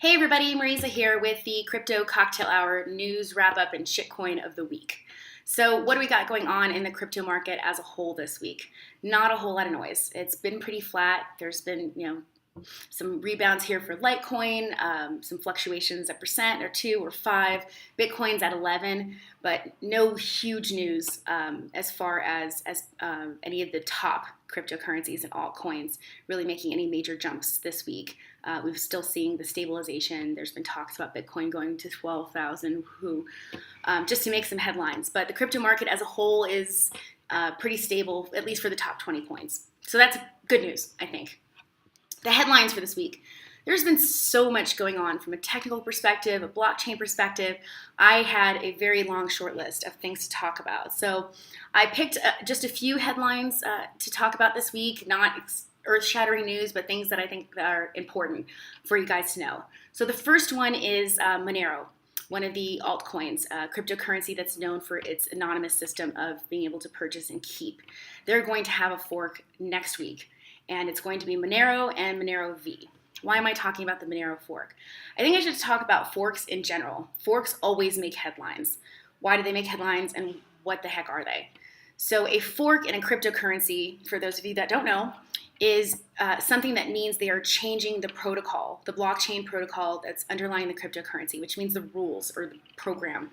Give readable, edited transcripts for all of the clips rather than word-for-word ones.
Hey everybody, Marisa here with the Crypto Cocktail Hour news wrap-up and shitcoin of the week. So what do we got going on in the crypto market as a whole this week? Not a whole lot of noise. It's been pretty flat. There's been, some rebounds here for Litecoin, some fluctuations at percent or 2 or 5. Bitcoin's at 11, but no huge news as far as any of the top cryptocurrencies and altcoins really making any major jumps this week. We're still seeing the stabilization. There's been talks about Bitcoin going to 12,000, just to make some headlines. But the crypto market as a whole is pretty stable, at least for the top 20 coins. So that's good news, I think. The headlines for this week. There's been so much going on from a technical perspective, a blockchain perspective. I had a very long short list of things to talk about. So I picked just a few headlines to talk about this week, not earth-shattering news, but things that I think are important for you guys to know. So the first one is Monero, one of the altcoins, a cryptocurrency that's known for its anonymous system of being able to purchase and keep. They're going to have a fork next week, and it's going to be Monero and Monero V. Why am I talking about the Monero fork? I think I should talk about forks in general. Forks always make headlines. Why do they make headlines, and what the heck are they? So a fork in a cryptocurrency, for those of you that don't know, is something that means they are changing the protocol, the blockchain protocol that's underlying the cryptocurrency, which means the rules or the program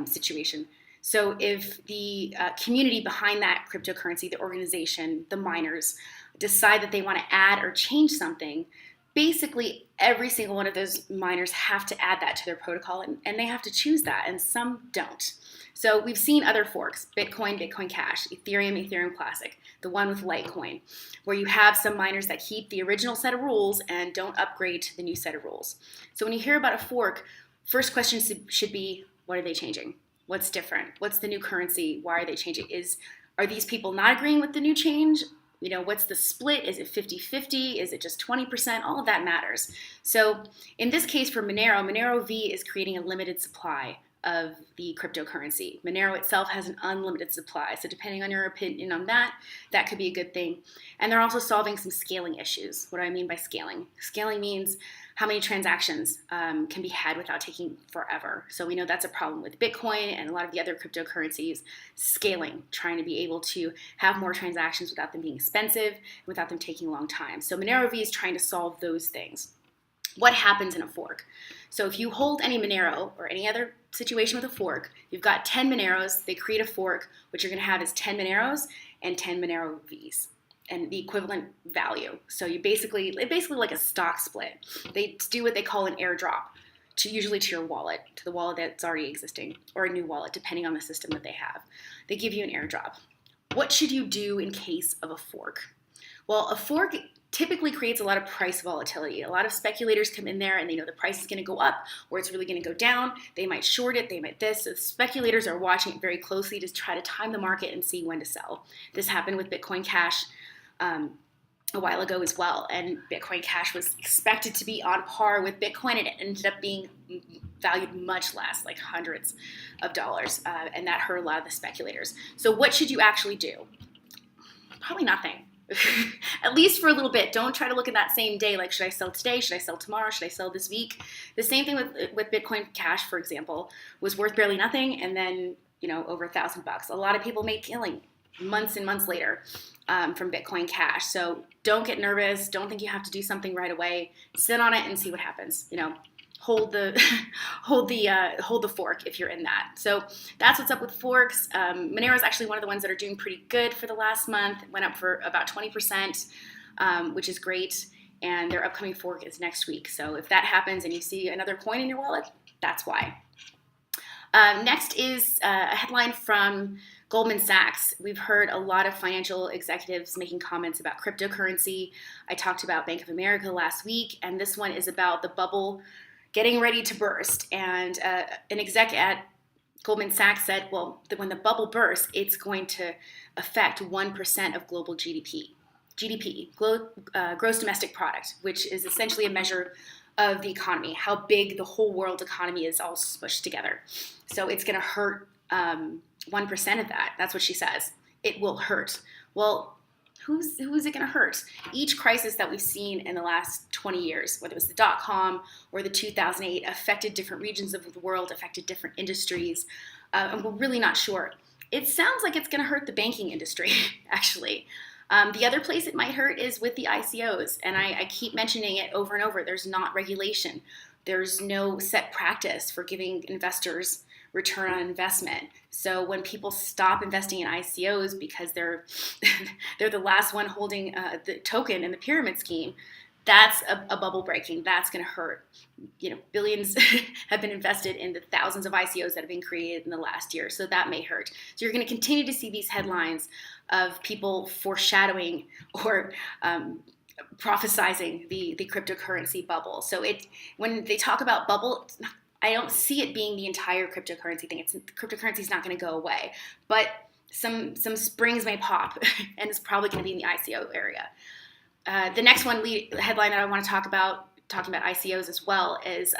situation. So if the community behind that cryptocurrency, the organization, the miners, decide that they want to add or change something, basically every single one of those miners have to add that to their protocol, and they have to choose that, and some don't. So we've seen other forks, Bitcoin, Bitcoin Cash, Ethereum, Ethereum Classic, the one with Litecoin, where you have some miners that keep the original set of rules and don't upgrade to the new set of rules. So when you hear about a fork, first question should be, what are they changing? What's different? What's the new currency? Why are they changing? Are these people not agreeing with the new change? What's the split? Is it 50-50? Is it just 20%? All of that matters. So in this case for Monero, Monero V is creating a limited supply of the cryptocurrency. Monero itself has an unlimited supply. So depending on your opinion on that, that could be a good thing. And they're also solving some scaling issues. What do I mean by scaling? Scaling means how many transactions can be had without taking forever. So we know that's a problem with Bitcoin and a lot of the other cryptocurrencies, scaling, trying to be able to have more transactions without them being expensive, without them taking a long time. So Monero V is trying to solve those things. What happens in a fork? So if you hold any Monero or any other situation with a fork, you've got 10 Moneros, they create a fork. What you're going to have is 10 Moneros and 10 Monero Vs and the equivalent value. So it's basically like a stock split. They do what they call an airdrop, usually to your wallet, to the wallet that's already existing, or a new wallet, depending on the system that they have. They give you an airdrop. What should you do in case of a fork? Well, a fork typically creates a lot of price volatility. A lot of speculators come in there and they know the price is going to go up or it's really going to go down. They might short it, they might this. So speculators are watching it very closely to try to time the market and see when to sell. This happened with Bitcoin Cash a while ago as well. And Bitcoin Cash was expected to be on par with Bitcoin, and it ended up being valued much less, like hundreds of dollars. And that hurt a lot of the speculators. So what should you actually do? Probably nothing. At least for a little bit. Don't try to look at that same day like, should I sell today? Should I sell tomorrow? Should I sell this week? The same thing with Bitcoin Cash, for example, was worth barely nothing, and then over $1,000. A lot of people made killing months and months later from Bitcoin Cash. So don't get nervous. Don't think you have to do something right away. Sit on it and see what happens. Hold the fork if you're in that. So that's what's up with forks. Monero is actually one of the ones that are doing pretty good for the last month. It went up for about 20%, which is great. And their upcoming fork is next week. So if that happens and you see another coin in your wallet, that's why. Next is a headline from Goldman Sachs. We've heard a lot of financial executives making comments about cryptocurrency. I talked about Bank of America last week, and this one is about the bubble getting ready to burst. And an exec at Goldman Sachs said, well, when the bubble bursts, it's going to affect 1% of global GDP. Gross domestic product, which is essentially a measure of the economy, how big the whole world economy is all smushed together. So it's going to hurt 1% of that. That's what she says. It will hurt. Well, who's it going to hurt? Each crisis that we've seen in the last 20 years, whether it was the dot-com or the 2008, affected different regions of the world, affected different industries, and we're really not sure. It sounds like it's going to hurt the banking industry, actually. The other place it might hurt is with the ICOs, and I keep mentioning it over and over. There's not regulation. There's no set practice for giving investors return on investment. So when people stop investing in ICOs because they're the last one holding the token in the pyramid scheme, that's a bubble breaking. That's going to hurt. Billions have been invested in the thousands of ICOs that have been created in the last year, so that may hurt. So you're going to continue to see these headlines of people foreshadowing or prophesizing the cryptocurrency bubble. So when they talk about bubble, I don't see it being the entire cryptocurrency thing. Cryptocurrency is not going to go away, but some springs may pop, and it's probably going to be in the ICO area. The next headline that I want to talking about ICOs as well, is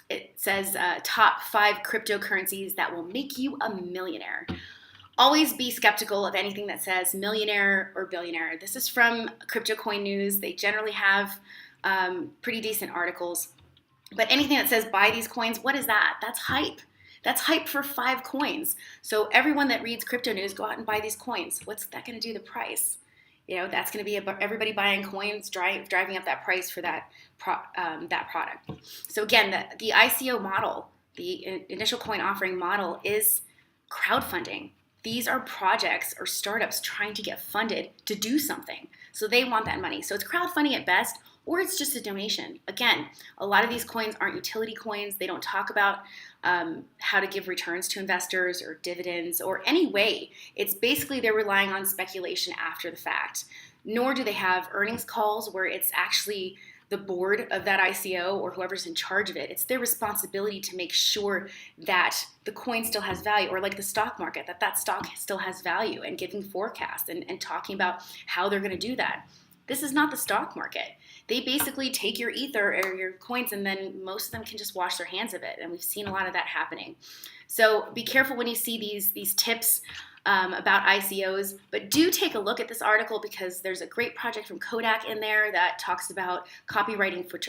it says top 5 cryptocurrencies that will make you a millionaire. Always be skeptical of anything that says millionaire or billionaire. This is from Crypto Coin News. They generally have pretty decent articles. But anything that says buy these coins, what is that? That's hype. That's hype for 5 coins. So everyone that reads crypto news, go out and buy these coins. What's that going to do to the price? That's going to be everybody buying coins, driving up that price for that product. So again, the ICO model, the initial coin offering model, is crowdfunding. These are projects or startups trying to get funded to do something. So they want that money. So it's crowdfunding at best, or it's just a donation. Again, a lot of these coins aren't utility coins. They don't talk about how to give returns to investors or dividends or any way. It's basically they're relying on speculation after the fact. Nor do they have earnings calls where it's actually the board of that ICO or whoever's in charge of it. It's their responsibility to make sure that the coin still has value, or like the stock market, that stock still has value, and giving forecasts and talking about how they're going to do that. This is not the stock market. They basically take your ether or your coins, and then most of them can just wash their hands of it. And we've seen a lot of that happening. So be careful when you see these tips about ICOs, but do take a look at this article, because there's a great project from Kodak in there that talks about copywriting for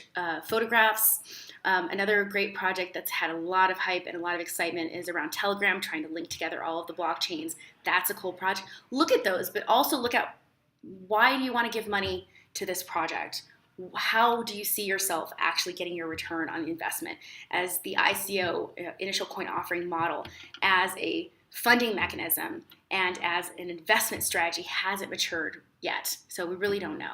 photographs. Another great project that's had a lot of hype and a lot of excitement is around Telegram, trying to link together all of the blockchains. That's a cool project. Look at those, but also look at, why do you want to give money to this project? How do you see yourself actually getting your return on investment as the ICO, initial coin offering model, as a funding mechanism and as an investment strategy hasn't matured yet. So we really don't know.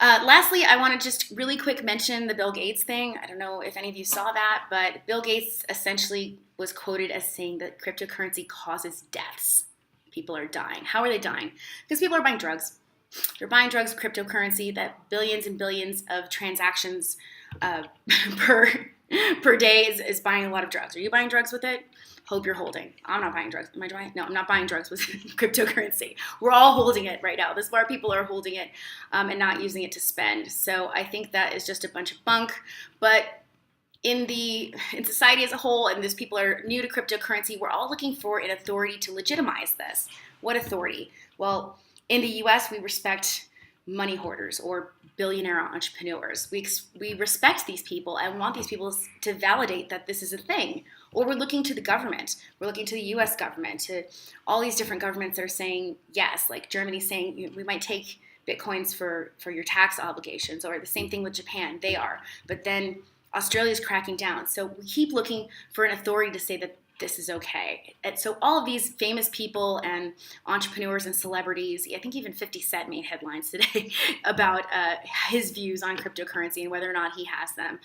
Lastly, I want to just really quick mention the Bill Gates thing. I don't know if any of you saw that, but Bill Gates essentially was quoted as saying that cryptocurrency causes deaths. People are dying. How are they dying? Because people are buying drugs. They're buying drugs, cryptocurrency, that billions and billions of transactions per day is buying a lot of drugs. Are you buying drugs with it? Hope you're holding. I'm not buying drugs. Am I buying? No, I'm not buying drugs with cryptocurrency. We're all holding it right now. This is why people are holding it and not using it to spend. So I think that is just a bunch of bunk. But in society as a whole, and these people are new to cryptocurrency, we're all looking for an authority to legitimize this. What authority? Well, in the US, we respect money hoarders or billionaire entrepreneurs. We respect these people and want these people to validate that this is a thing. Or we're looking to the government. We're looking to the US government, to all these different governments that are saying yes, like Germany saying we might take Bitcoins for your tax obligations, or the same thing with Japan, they are. But then Australia's cracking down. So we keep looking for an authority to say that this is okay. And so all of these famous people and entrepreneurs and celebrities, I think even 50 Cent made headlines today about his views on cryptocurrency and whether or not he has them.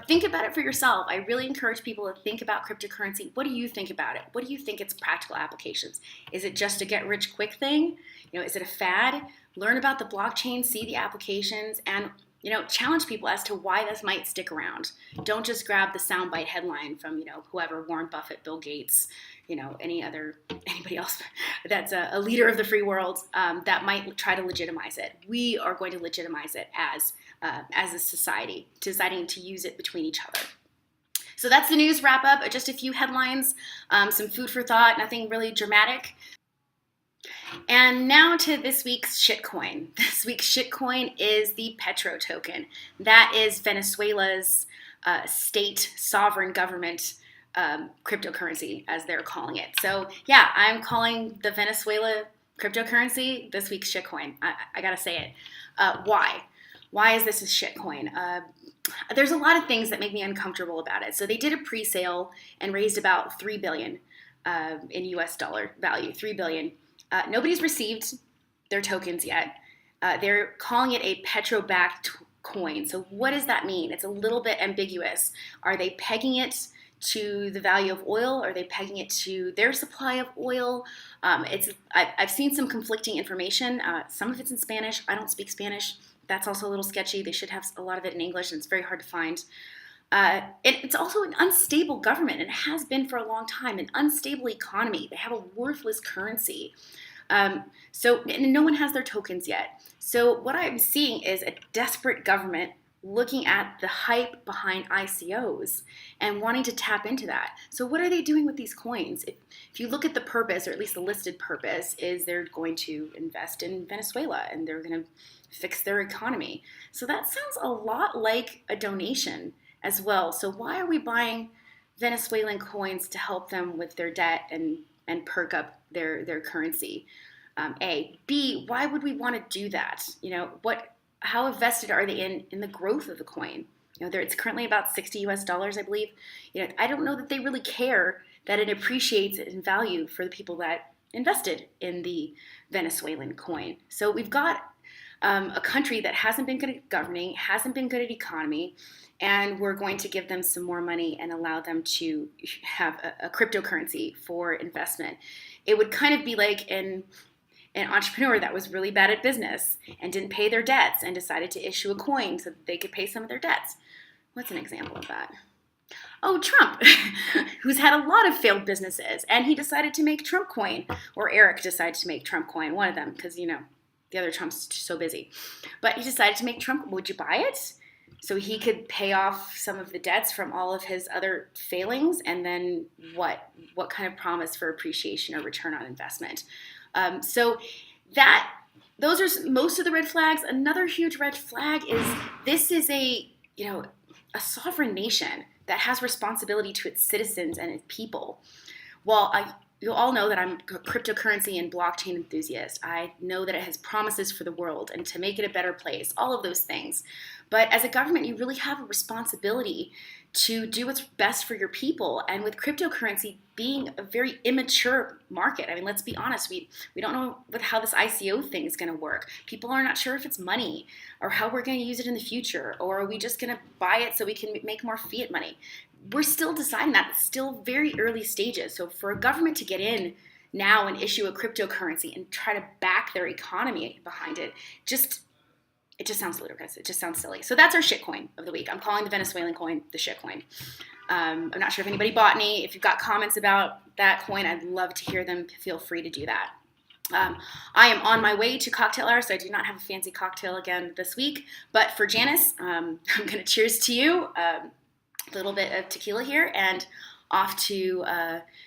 Think about it for yourself. I really encourage people to think about cryptocurrency. What do you think about it? What do you think its practical applications? Is it just a get rich quick thing? Is it a fad? Learn about the blockchain, see the applications, and challenge people as to why this might stick around. Don't just grab the soundbite headline from, whoever, Warren Buffett, Bill Gates, anybody else that's a leader of the free world that might try to legitimize it. We are going to legitimize it as a society, deciding to use it between each other. So that's the news wrap up. Just a few headlines, some food for thought, nothing really dramatic. And now to this week's shitcoin. This week's shitcoin is the Petro token. That is Venezuela's state sovereign government cryptocurrency, as they're calling it. So yeah, I'm calling the Venezuela cryptocurrency this week's shitcoin. I gotta say it. Why? Why is this a shitcoin? There's a lot of things that make me uncomfortable about it. So they did a pre-sale and raised about $3 billion in US dollar value. $3 billion. Nobody's received their tokens yet. They're calling it a petro-backed coin. So what does that mean? It's a little bit ambiguous. Are they pegging it to the value of oil? Are they pegging it to their supply of oil? I've seen some conflicting information. Some of it's in Spanish. I don't speak Spanish. That's also a little sketchy. They should have a lot of it in English, and it's very hard to find. It's also an unstable government, and it has been for a long time, an unstable economy. They have a worthless currency. And no one has their tokens yet. So what I'm seeing is a desperate government looking at the hype behind ICOs and wanting to tap into that. So what are they doing with these coins? If you look at the purpose, or at least the listed purpose, is they're going to invest in Venezuela and they're going to fix their economy. So that sounds a lot like a donation as well. So why are we buying Venezuelan coins to help them with their debt and perk up their currency? A. B. Why would we want to do that? How invested are they in the growth of the coin? It's currently about $60 US, I believe. I don't know that they really care that it appreciates in value for the people that invested in the Venezuelan coin. So we've got a country that hasn't been good at governing, hasn't been good at economy, and we're going to give them some more money and allow them to have a cryptocurrency for investment. It would kind of be like an entrepreneur that was really bad at business and didn't pay their debts and decided to issue a coin so that they could pay some of their debts. What's an example of that? Oh, Trump, who's had a lot of failed businesses, and he decided to make Trump coin, or Eric decided to make Trump coin, one of them, because, the other Trump's so busy. But he decided to make Trump. Would you buy it? So he could pay off some of the debts from all of his other failings, and then what? What kind of promise for appreciation or return on investment? Those are most of the red flags. Another huge red flag is this is a sovereign nation that has responsibility to its citizens and its people. You all know that I'm a cryptocurrency and blockchain enthusiast. I know that it has promises for the world and to make it a better place, all of those things. But as a government, you really have a responsibility to do what's best for your people. And with cryptocurrency being a very immature market, I mean, let's be honest, we don't know how this ICO thing is going to work. People are not sure if it's money or how we're going to use it in the future, or are we just going to buy it so we can make more fiat money? We're still deciding that. It's still very early stages. So for a government to get in now and issue a cryptocurrency and try to back their economy behind it, it just sounds ludicrous. It just sounds silly. So that's our shitcoin of the week. I'm calling the Venezuelan coin the shitcoin. I'm not sure if anybody bought any. If you've got comments about that coin, I'd love to hear them. Feel free to do that. I am on my way to cocktail hour, so I do not have a fancy cocktail again this week. But for Janice, I'm going to cheers to you. A little bit of tequila here, and off to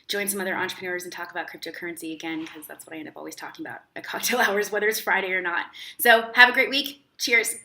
join some other entrepreneurs and talk about cryptocurrency again, because that's what I end up always talking about at cocktail hours, whether it's Friday or not. So have a great week. Cheers.